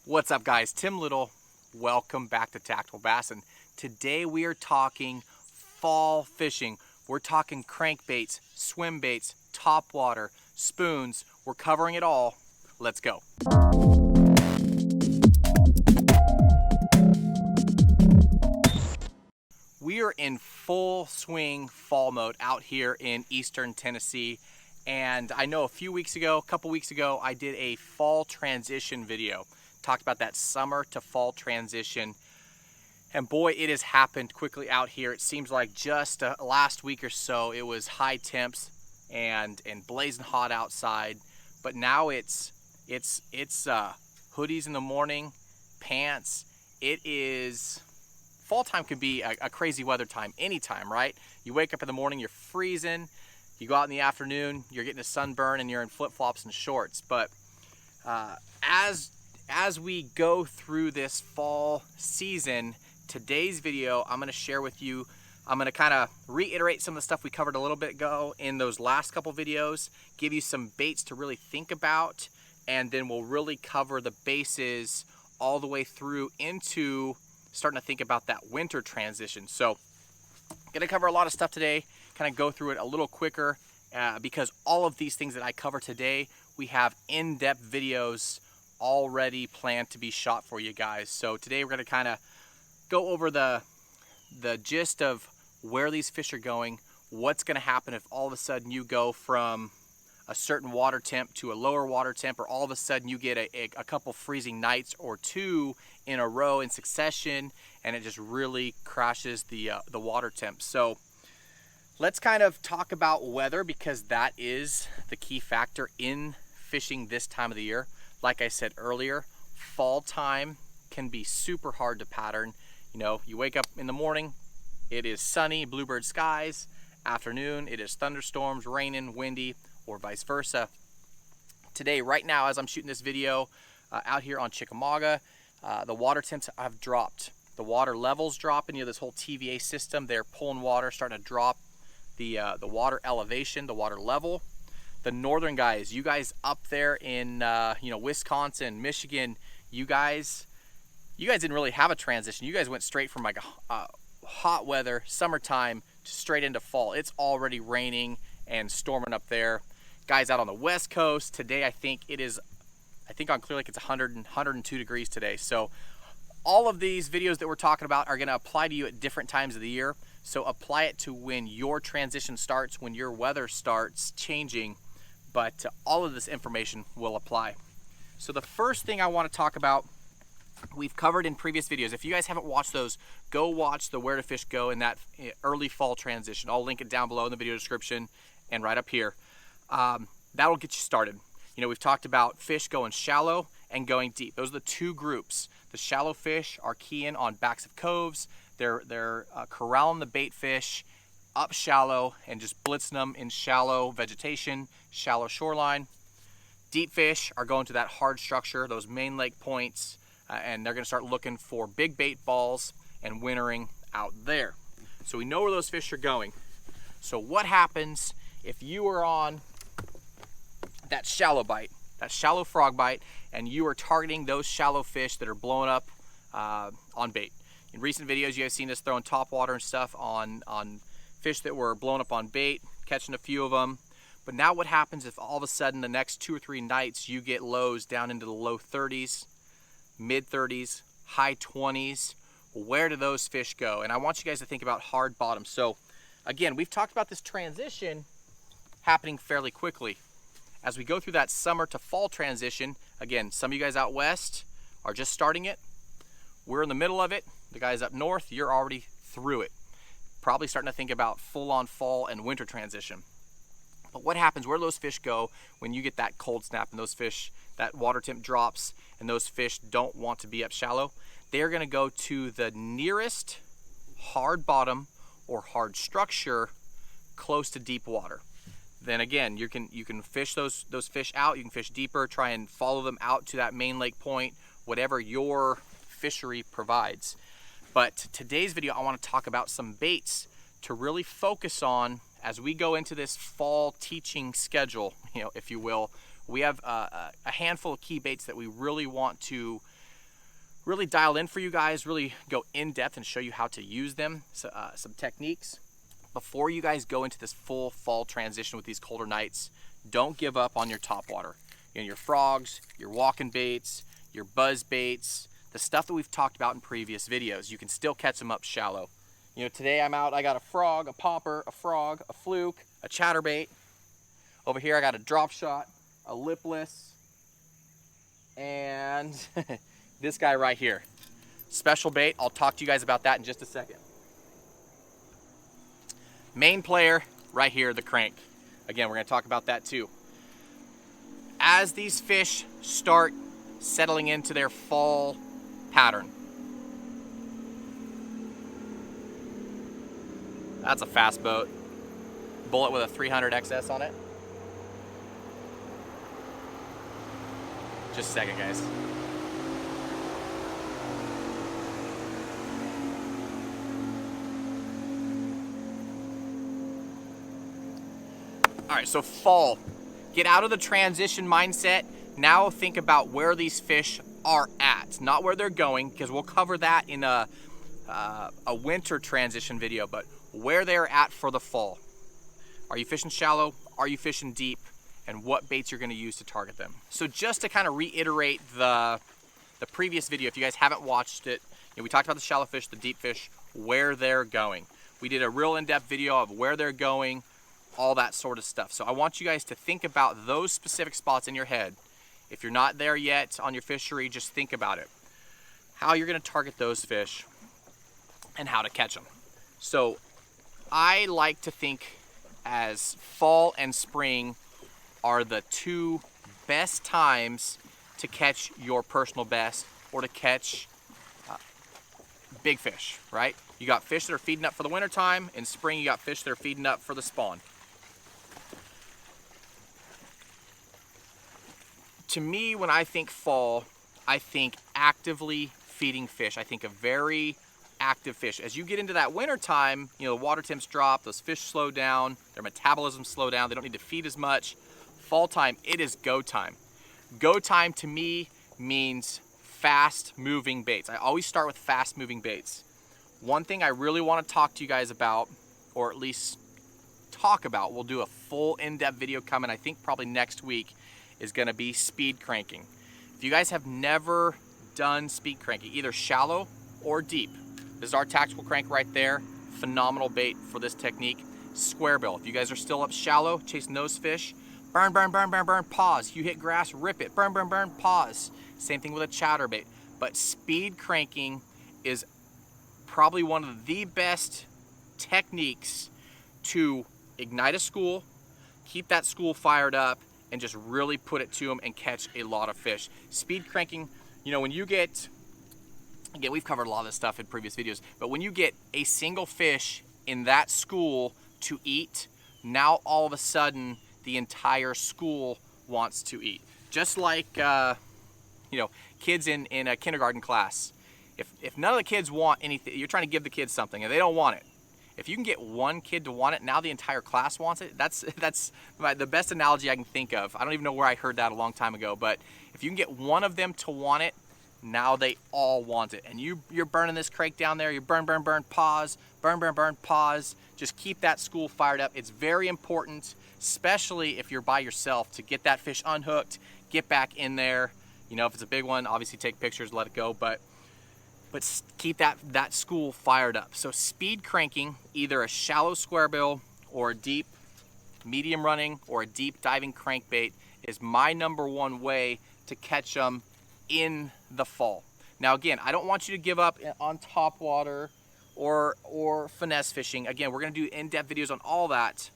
What's up, guys? Tim Little. Welcome back to TacticalBassin. Today we are talking fall fishing. We're talking crankbaits, swim baits, topwater, spoons. We're covering it all. Let's go. We are in full swing fall mode out here in eastern Tennessee. And I know a couple weeks ago, I did a fall transition video. Talked about that summer to fall transition. And boy, it has happened quickly out here. It seems like just last week or so, it was high temps and blazing hot outside. But now it's hoodies in the morning, pants. It is, fall time can be a crazy weather time anytime, right? You wake up in the morning, you're freezing. You go out in the afternoon, you're getting a sunburn and you're in flip-flops and shorts. But as we go through this fall season, today's video, I'm gonna share with you, I'm gonna kind of reiterate some of the stuff we covered a little bit ago in those last couple videos, give you some baits to really think about, and then we'll really cover the bases all the way through into starting to think about that winter transition. So gonna cover a lot of stuff today, kind of go through it a little quicker because all of these things that I cover today, we have in-depth videos already planned to be shot for you guys. So today we're going to kind of go over the gist of where these fish are going, what's going to happen if all of a sudden you go from a certain water temp to a lower water temp, or all of a sudden you get a couple freezing nights or two in a row in succession and it just really crashes the water temp. So let's kind of talk about weather, because that is the key factor in fishing this time of the year. Like I said earlier, fall time can be super hard to pattern. You know, you wake up in the morning, it is sunny, bluebird skies. Afternoon, it is thunderstorms, raining, windy, or vice versa. Today, right now, as I'm shooting this video out here on Chickamauga, the water temps have dropped. The water levels dropping. You know, this whole TVA system, they're pulling water, starting to drop the water elevation, the water level. The northern guys, you guys up there in Wisconsin, Michigan, you guys didn't really have a transition. You guys went straight from like a hot weather, summertime, straight into fall. It's already raining and storming up there. Guys out on the west coast today, I think on Clear Lake it's 102 degrees today. So all of these videos that we're talking about are going to apply to you at different times of the year. So apply it to when your transition starts, when your weather starts changing. But all of this information will apply. So the first thing I want to talk about, we've covered in previous videos. If you guys haven't watched those, go watch the Where to Fish Go in that early fall transition. I'll link it down below in the video description and right up here. That'll get you started. You know, we've talked about fish going shallow and going deep. Those are the two groups. The shallow fish are keying on backs of coves. They're corralling the bait fish up shallow and just blitzing them in shallow vegetation, shallow shoreline. Deep fish are going to that hard structure, those main lake points, and they're going to start looking for big bait balls and wintering out there. So we know where those fish are going. So what happens if you are on that shallow bite, that shallow frog bite, and you are targeting those shallow fish that are blowing up on bait? In recent videos, you guys seen us throwing topwater and stuff on fish that were blown up on bait, catching a few of them. But now what happens if all of a sudden the next 2 or 3 nights you get lows down into the low 30s, mid 30s, high 20s? Where do those fish go? And I want you guys to think about hard bottom. So again, we've talked about this transition happening fairly quickly. As we go through that summer to fall transition, again, some of you guys out west are just starting it. We're in the middle of it. The guys up north, you're already through it. Probably starting to think about full-on fall and winter transition. But what happens, where do those fish go when you get that cold snap and those fish, that water temp drops and those fish don't want to be up shallow? They're going to go to the nearest hard bottom or hard structure close to deep water. Then again, you can fish those fish out, you can fish deeper, try and follow them out to that main lake point, whatever your fishery provides. But today's video, I want to talk about some baits to really focus on as we go into this fall teaching schedule, if you will. We have a handful of key baits that we really want to really dial in for you guys, really go in depth and show you how to use them, so, some techniques. Before you guys go into this full fall transition with these colder nights, don't give up on your topwater. You know, your frogs, your walking baits, your buzz baits, the stuff that we've talked about in previous videos. You can still catch them up shallow. You know, today I'm out, I got a frog, a popper, a frog, a fluke, a chatterbait. Over here I got a drop shot, a lipless, and this guy right here. Special bait, I'll talk to you guys about that in just a second. Main player right here, the crank. Again, we're gonna talk about that too. As these fish start settling into their fall pattern. That's a fast boat. Bullet with a 300 XS on it. Just a second, guys. All right, so fall. Get out of the transition mindset. Now think about where these fish are at, not where they're going, because we'll cover that in a winter transition video, but where they're at for the fall. Are you fishing shallow? Are you fishing deep? And what baits you're gonna use to target them. So just to kind of reiterate the previous video, if you guys haven't watched it, you know, we talked about the shallow fish, the deep fish, where they're going. We did a real in-depth video of where they're going, all that sort of stuff. So I want you guys to think about those specific spots in your head. If you're not there yet on your fishery, just think about it. How you're gonna target those fish and how to catch them. So I like to think as fall and spring are the two best times to catch your personal best or to catch big fish, right? You got fish that are feeding up for the winter time. In spring, you got fish that are feeding up for the spawn. To me, when I think fall, I think actively feeding fish. I think a very active fish. As you get into that winter time, you know, the water temps drop, those fish slow down, their metabolism slow down, they don't need to feed as much. Fall time, it is go time. Go time to me means fast moving baits. I always start with fast moving baits. One thing I really want to talk to you guys about, or at least talk about, we'll do a full in-depth video coming, I think probably next week, is gonna be speed cranking. If you guys have never done speed cranking, either shallow or deep, this is our tactical crank right there. Phenomenal bait for this technique. Square bill. If you guys are still up shallow, chasing those fish, burn, burn, burn, burn, burn, pause. You hit grass, rip it. Burn, burn, burn, pause. Same thing with a chatterbait. But speed cranking is probably one of the best techniques to ignite a school, keep that school fired up, and just really put it to them and catch a lot of fish. Speed cranking, you know, when you get, again, we've covered a lot of this stuff in previous videos, but when you get a single fish in that school to eat, now all of a sudden the entire school wants to eat. Just like, you know, kids in a kindergarten class. If none of the kids want anything, you're trying to give the kids something and they don't want it. If you can get one kid to want it, now the entire class wants it. That's the best analogy I can think of. I don't even know where I heard that a long time ago, but if you can get one of them to want it, now they all want it. And you're burning this crank down there, you burn, burn, burn, pause, burn, burn, burn, pause. Just keep that school fired up. It's very important, especially if you're by yourself, to get that fish unhooked, get back in there. You know, if it's a big one, obviously take pictures, let it go, but keep that school fired up. So speed cranking, either a shallow square bill or a deep medium running or a deep diving crankbait, is my #1 way to catch them in the fall. Now again, I don't want you to give up on top water or finesse fishing. Again, we're gonna do in-depth videos on all that.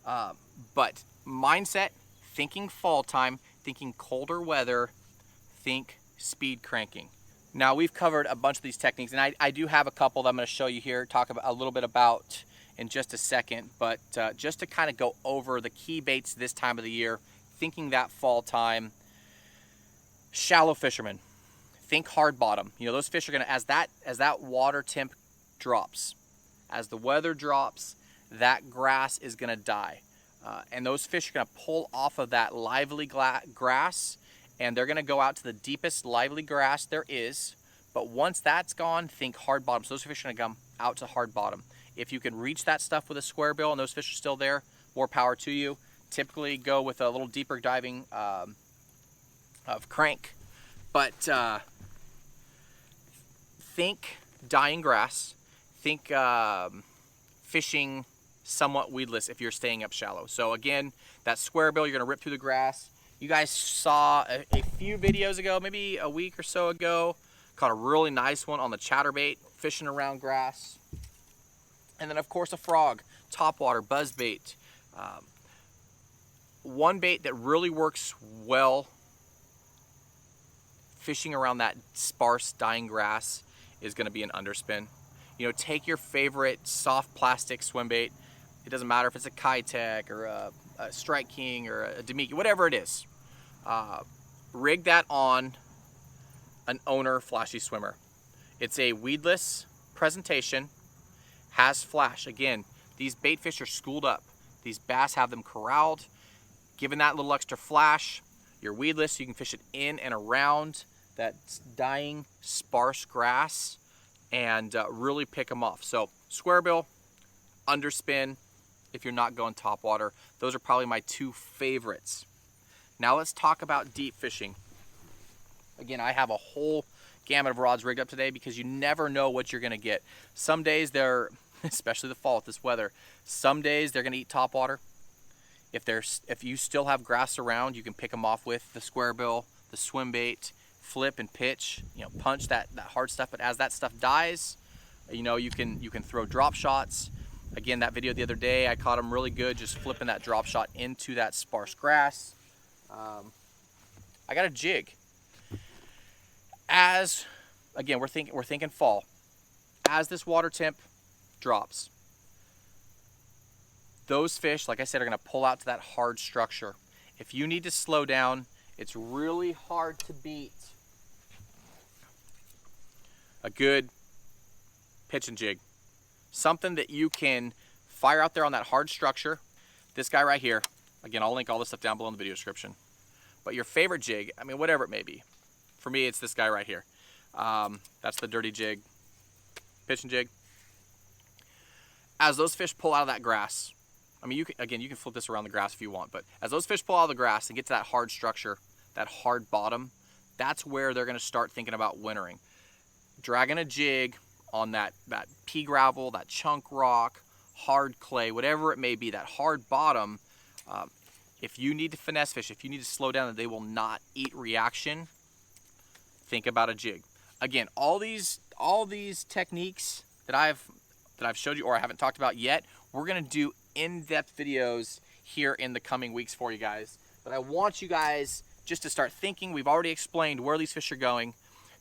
But mindset, thinking fall time, thinking colder weather, think speed cranking. Now we've covered a bunch of these techniques, and I do have a couple that I'm going to show you here, talk about a little bit about in just a second, but just to kind of go over the key baits this time of the year, thinking that fall time. Shallow fishermen, think hard bottom. You know, those fish are going to, as that water temp drops, as the weather drops, that grass is going to die. And those fish are going to pull off of that lively grass and they're gonna go out to the deepest lively grass there is. But once that's gone, think hard bottom. So those fish are gonna come out to hard bottom. If you can reach that stuff with a square bill and those fish are still there, more power to you. Typically go with a little deeper diving of crank. But think dying grass. Think fishing somewhat weedless if you're staying up shallow. So again, that square bill, you're gonna rip through the grass. You guys saw a few videos ago, maybe a week or so ago, caught a really nice one on the chatterbait, fishing around grass. And then of course a frog, topwater, buzzbait. One bait that really works well fishing around that sparse dying grass is gonna be an underspin. You know, take your favorite soft plastic swim bait. It doesn't matter if it's a Kitech or a Strike King or a Demiki, whatever it is. Rig that on an owner flashy swimmer. It's a weedless presentation, has flash. Again, these bait fish are schooled up. These bass have them corralled. Given that little extra flash, you're weedless, so you can fish it in and around that dying sparse grass and really pick them off. So square bill, underspin, if you're not going top water. Those are probably my two favorites. Now let's talk about deep fishing. Again, I have a whole gamut of rods rigged up today because you never know what you're gonna get. Some days they're, especially the fall with this weather, some days they're gonna eat top water. If you still have grass around, you can pick them off with the square bill, the swim bait, flip and pitch, you know, punch that hard stuff. But as that stuff dies, you know, you can throw drop shots. Again, that video the other day, I caught them really good just flipping that drop shot into that sparse grass. I got a jig. Again, we're thinking fall. As this water temp drops, those fish, like I said, are gonna pull out to that hard structure. If you need to slow down, it's really hard to beat a good pitch and jig. Something that you can fire out there on that hard structure. This guy right here, again, I'll link all this stuff down below in the video description. But your favorite jig, I mean, whatever it may be. For me, it's this guy right here. That's the dirty jig, pitch and jig. As those fish pull out of that grass, I mean, you can flip this around the grass if you want, but as those fish pull out of the grass and get to that hard structure, that hard bottom, that's where they're gonna start thinking about wintering. Dragging a jig on that pea gravel, that chunk rock, hard clay, whatever it may be, that hard bottom, if you need to finesse fish, if you need to slow down and they will not eat reaction, think about a jig. Again, all these techniques that I've showed you or I haven't talked about yet, we're gonna do in-depth videos here in the coming weeks for you guys. But I want you guys just to start thinking. We've already explained where these fish are going.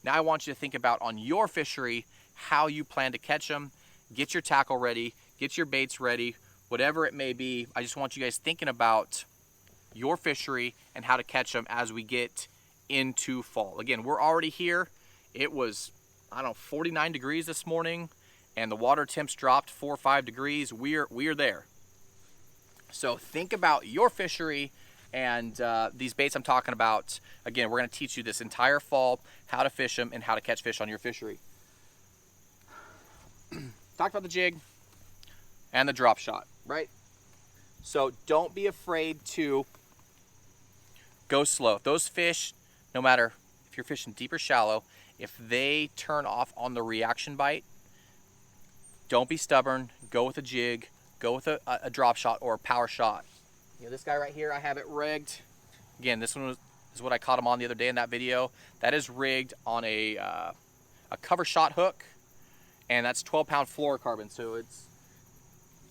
Now I want you to think about on your fishery how you plan to catch them. Get your tackle ready, get your baits ready, whatever it may be. I just want you guys thinking about your fishery and how to catch them as we get into fall. Again, we're already here. It was, I don't know, 49 degrees this morning and the water temps dropped 4 or 5 degrees. We're there. So think about your fishery and these baits I'm talking about. Again, we're gonna teach you this entire fall how to fish them and how to catch fish on your fishery. Talked about the jig and the drop shot, right? So don't be afraid to go slow. Those fish, no matter if you're fishing deep or shallow, if they turn off on the reaction bite, don't be stubborn. Go with a jig, go with a drop shot or a power shot. You know, this guy right here, I have it rigged. Again, this one is what I caught him on the other day in that video. That is rigged on a cover shot hook, and that's 12-pound fluorocarbon. So it's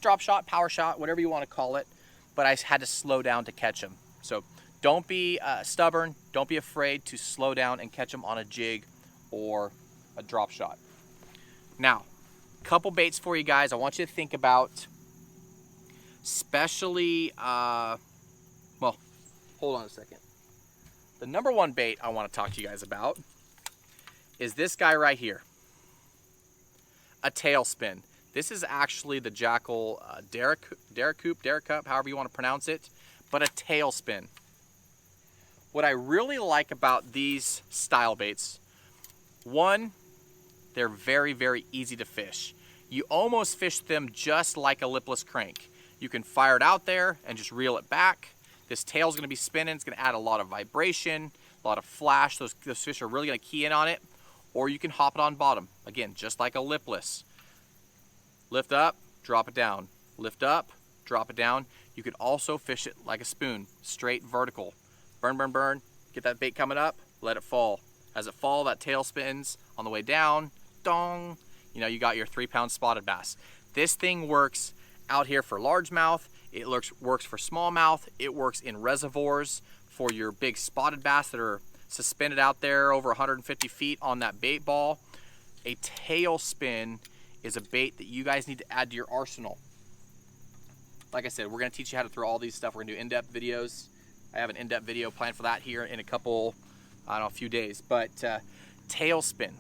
drop shot, power shot, whatever you want to call it. But I had to slow down to catch him. So don't be stubborn. Don't be afraid to slow down and catch them on a jig or a drop shot. Now, couple baits for you guys I want you to think about, especially, well, hold on a second. The number one bait I want to talk to you guys about is this guy right here, a tailspin. This is actually the Jackal Derrick Cup, however you want to pronounce it, but a tailspin. what I really like about these style baits, one, they're very, very easy to fish. You almost fish them just like a lipless crank. You can fire it out there and just reel it back. This tail's gonna be spinning, it's gonna add a lot of vibration, a lot of flash. Those fish are really gonna key in on it. Or you can hop it on bottom. Again, just like a lipless. Lift up, drop it down. Lift up, drop it down. You could also fish it like a spoon, straight vertical. Burn, burn, burn, get that bait coming up, let it fall. As it falls, that tail spins on the way down, dong, you know, you got your 3-pound spotted bass. This thing works out here for largemouth, it works for smallmouth, it works in reservoirs for your big spotted bass that are suspended out there over 150 feet on that bait ball. A tail spin is a bait that you guys need to add to your arsenal. Like I said, we're gonna teach you how to throw all these stuff. We're gonna do in-depth videos. I have an in-depth video planned for that here in a couple, I don't know, a few days. But tail spin.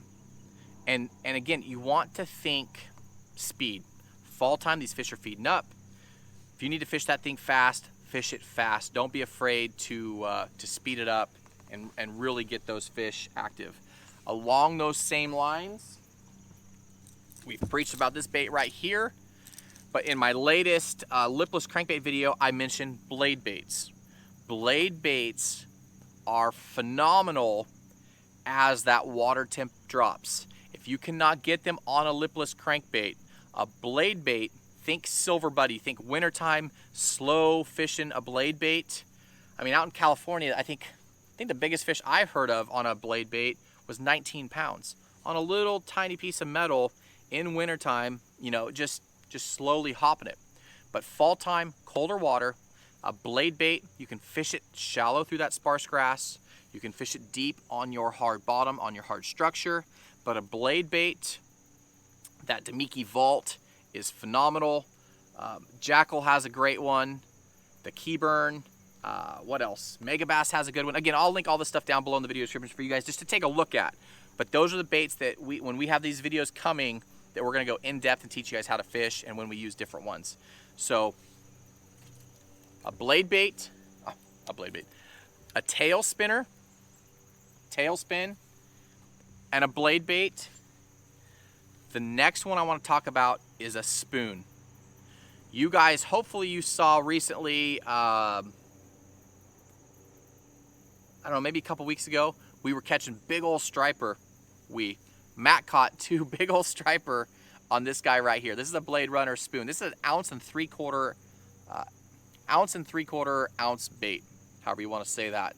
And again, you want to think speed. Fall time, these fish are feeding up. If you need to fish that thing fast, fish it fast. Don't be afraid to speed it up and really get those fish active. Along those same lines, we've preached about this bait right here, but in my latest lipless crankbait video, I mentioned blade baits. Blade baits are phenomenal as that water temp drops. If you cannot get them on a lipless crankbait, a blade bait, think silver buddy, think wintertime, slow fishing a blade bait. I mean, out in California, I think the biggest fish I've heard of on a blade bait was 19 pounds on a little tiny piece of metal in wintertime, you know, just slowly hopping it. But fall time, colder water, a blade bait, you can fish it shallow through that sparse grass. You can fish it deep on your hard bottom, on your hard structure. But a blade bait, that Demiki Vault is phenomenal. Jackal has a great one. The Keyburn, what else? Megabass has a good one. Again, I'll link all this stuff down below in the video description for you guys just to take a look at. But those are the baits that when we have these videos coming, that we're gonna go in depth and teach you guys how to fish and when we use different ones. So a blade bait, a tail spinner, tail spin, and a blade bait. The next one I want to talk about is a spoon. You guys, hopefully you saw recently, I don't know, maybe a couple weeks ago, we were catching big old striper. Matt caught 2 big old striper on this guy right here. This is a Blade Runner spoon. This is an 1.75 ounce bait, however you want to say that.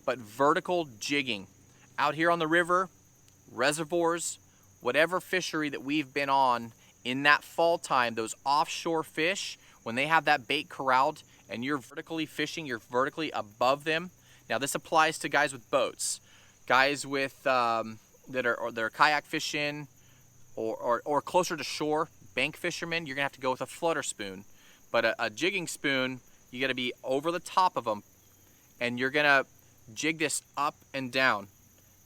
But vertical jigging. Out here on the river, reservoirs, whatever fishery that we've been on in that fall time, those offshore fish, when they have that bait corralled and you're vertically fishing, you're vertically above them. Now this applies to guys with boats, guys with that are kayak fishing or closer to shore, bank fishermen. You're gonna have to go with a flutter spoon. But a jigging spoon, you gotta be over the top of them, and you're gonna jig this up and down.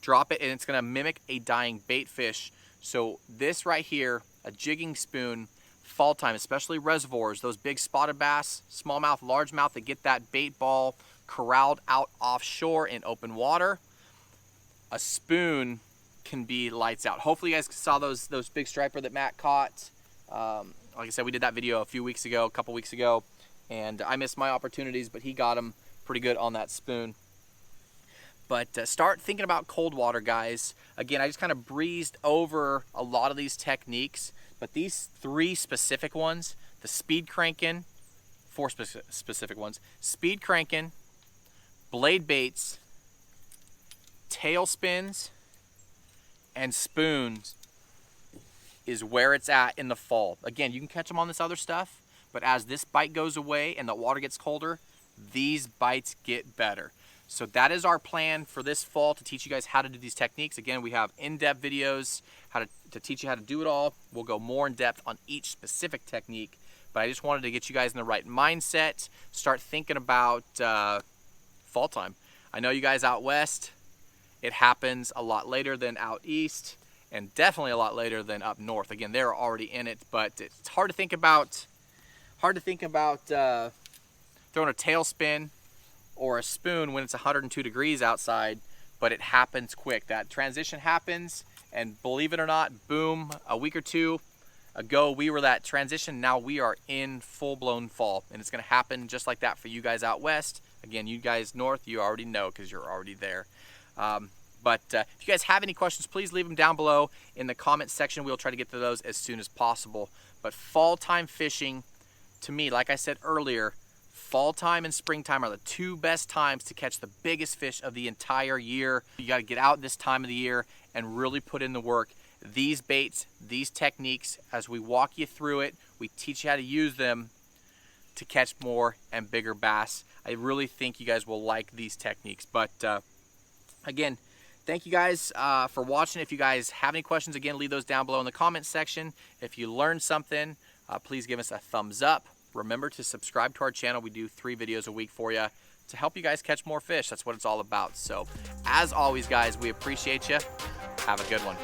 Drop it, and it's gonna mimic a dying bait fish. So this right here, a jigging spoon, fall time, especially reservoirs, those big spotted bass, smallmouth, largemouth that get that bait ball corralled out offshore in open water, a spoon can be lights out. Hopefully you guys saw those big striper that Matt caught. Like I said, we did that video a couple weeks ago, and I missed my opportunities, but he got them pretty good on that spoon. But start thinking about cold water, guys. Again, I just kind of breezed over a lot of these techniques, but these 3 specific ones, the speed cranking, 4 specific ones, speed cranking, blade baits, tail spins, and spoons is where it's at in the fall. Again, you can catch them on this other stuff, but as this bite goes away and the water gets colder, these bites get better. So that is our plan for this fall, to teach you guys how to do these techniques. Again, we have in-depth videos to teach you how to do it all. We'll go more in depth on each specific technique, but I just wanted to get you guys in the right mindset. Start thinking about fall time. I know you guys out west, it happens a lot later than out east, and definitely a lot later than up north. Again, they're already in it, but it's hard to think about throwing a tailspin or a spoon when it's 102 degrees outside, but it happens quick. That transition happens, and believe it or not, boom, a week or two ago we were that transition. Now we are in full-blown fall, and it's going to happen just like that for you guys out west. Again, you guys north, you already know because you're already there. But if you guys have any questions, please leave them down below in the comment section. We'll try to get to those as soon as possible. But fall time fishing, to me, like I said earlier, fall time and springtime are the two best times to catch the biggest fish of the entire year. You got to get out this time of the year and really put in the work. These baits, these techniques, as we walk you through it, we teach you how to use them to catch more and bigger bass. I really think you guys will like these techniques. But again, thank you guys for watching. If you guys have any questions, again, leave those down below in the comment section. If you learned something, please give us a thumbs up. Remember to subscribe to our channel. We do 3 videos a week for you to help you guys catch more fish. That's what it's all about. So as always, guys, we appreciate you. Have a good one.